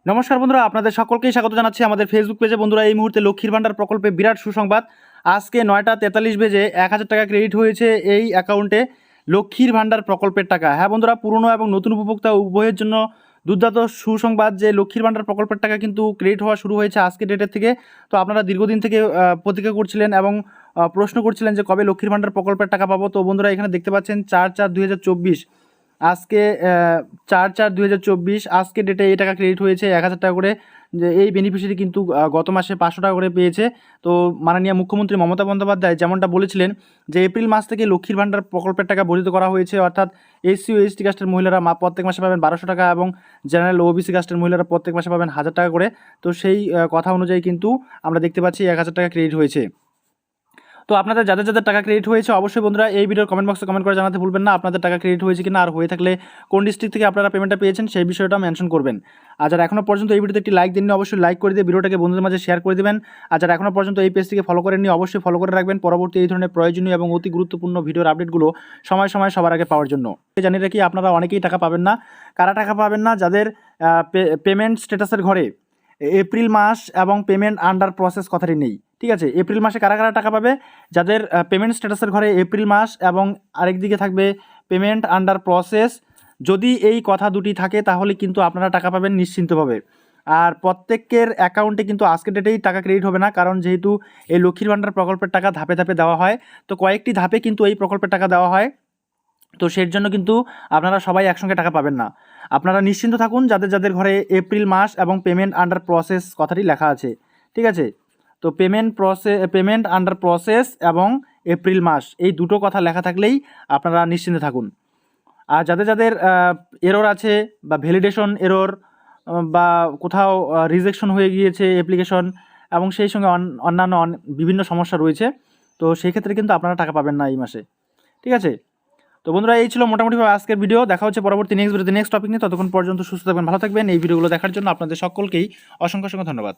নমস্কার বন্ধুরা, আপনাদের সকলকেই স্বাগত জানাচ্ছি আমাদের ফেসবুক পেজে। বন্ধুরা, এই মুহূর্তে লক্ষ্মীর ভাণ্ডার প্রকল্পে বিরাট সুসংবাদ। আজকে 9টা 43 বেজে 1000 টাকা ক্রেডিট হয়েছে এই অ্যাকাউন্টে লক্ষ্মীর ভাণ্ডার প্রকল্পের টাকা। হ্যাঁ বন্ধুরা, পুরনো এবং নতুন উপভোক্তা উভয়ের জন্য দুর্দান্ত সুসংবাদ যে লক্ষ্মীর ভাণ্ডার প্রকল্পের টাকা কিন্তু ক্রেডিট হওয়া শুরু হয়েছে আজকে ডেটের থেকে। তো আপনারা দীর্ঘদিন থেকে প্রতীক্ষা করছিলেন এবং প্রশ্ন করছিলেন যে কবে লক্ষ্মীর ভাণ্ডার প্রকল্পের টাকা পাবো। তো বন্ধুরা, এখানে দেখতে পাচ্ছেন 4/4/2024 আজকে 4/4/2024 আজকে ডেটে এই টাকা ক্রেডিট হয়েছে 1000 টাকা করে। যে এই বেনিফিশিয়ারি কিন্তু গত মাসে 500 টাকা করে পেয়েছে। তো মাননীয় মুখ্যমন্ত্রী মমতা বন্দ্যোপাধ্যায় যেমনটা বলেছিলেন যে এপ্রিল মাস থেকে লক্ষ্মীর ভাণ্ডার প্রকল্পের টাকা বর্ধিত করা হয়েছে, অর্থাৎ এসসি ও এসটি কাস্টের মহিলারা প্রত্যেক মাসে পাবেন 1200 টাকা এবং জেনারেল ও ওবিসি কাস্টের মহিলারা প্রত্যেক মাসে পাবেন 1000 টাকা করে। তো সেই কথা অনুযায়ী কিন্তু আমরা দেখতে পাচ্ছি 1000 টাকা ক্রেডিট হয়েছে। তো আপনাদের যাদের যাদের টাকা ক্রেডিট হয়েছে অবশ্যই বন্ধুরা এই ভিডিওর কমেন্ট বক্সে কমেন্ট করে জানাতে ভুলবেন না আপনাদের টাকা ক্রেডিট হয়েছে কিনা, আর হয়ে থাকলে কোন ডিস্ট্রিক্ট থেকে আপনারা পেমেন্টটা পেয়েছেন সেই বিষয়টা মেনশন করবেন। আর যারা এখনও পর্যন্ত এই ভিডিওতে একটি লাইক দেননি অবশ্যই লাইক করে দিয়ে ভিডিওটাকে বন্ধুদের মাঝে শেয়ার করে দেবেন। আর যারা এখনও পর্যন্ত এই পেজটিকে ফলো করেননি অবশ্যই ফলো করে রাখবেন পরবর্তী এই ধরনের প্রয়োজনীয় এবং অতি গুরুত্বপূর্ণ ভিডিওর আপডেটগুলো সময় সময় সবার আগে পাওয়ার জন্য। জানি রাখি আপনারা অনেকেই টাকা পাবেন না। কারা টাকা পাবেন না? যাদের পেমেন্ট স্ট্যাটাসের ঘরে এপ্রিল মাস এবং পেমেন্ট আন্ডার প্রসেস কথাটি নেই। ঠিক আছে, এপ্রিল মাসে কারা কারা টাকা পাবে? যাদের পেমেন্ট স্ট্যাটাসের ঘরে এপ্রিল মাস এবং আরেকদিকে থাকবে পেমেন্ট আন্ডার প্রসেস, যদি এই কথা দুটি থাকে তাহলে কিন্তু আপনারা টাকা পাবেন নিশ্চিন্তভাবে। আর প্রত্যেকের অ্যাকাউন্টে কিন্তু আজকের ডেটেই টাকা ক্রেডিট হবে না, কারণ যেহেতু এই লক্ষ্মীর ভাণ্ডার প্রকল্পের টাকা ধাপে ধাপে দেওয়া হয়। তো কয়েকটি ধাপে কিন্তু এই প্রকল্পের টাকা দেওয়া হয়। তো সেই জন্য কিন্তু আপনারা সবাই একসঙ্গে টাকা পাবেন না। আপনারা নিশ্চিন্ত থাকুন যাদের যাদের ঘরে এপ্রিল মাস এবং পেমেন্ট আন্ডার প্রসেস কথাটি লেখা আছে। ঠিক আছে, তো পেমেন্ট আন্ডার প্রসেস এবং এপ্রিল মাস এই দুটো কথা লেখা থাকলেই আপনারা নিশ্চিন্তে থাকুন। আর যাদের যাদের এরর আছে বা ভ্যালিডেশন এরর বা কোথাও রিজেকশন হয়ে গিয়েছে অ্যাপ্লিকেশন এবং সেই সঙ্গে অন্যান্য বিভিন্ন সমস্যা রয়েছে, তো সেই ক্ষেত্রে কিন্তু আপনারা টাকা পাবেন না এই মাসে। ঠিক আছে, তো বন্ধুরা এই ছিল মোটামুটিভাবে আজকের ভিডিও। দেখা হচ্ছে পরবর্তী নেক্সট ভিডিওতে নেক্সট টপিক নিয়ে। ততক্ষণ পর্যন্ত সুস্থ থাকবেন, ভালো থাকবেন। এই ভিডিওগুলো দেখার জন্য আপনাদের সকলকেই অসংখ্য অসংখ্য ধন্যবাদ।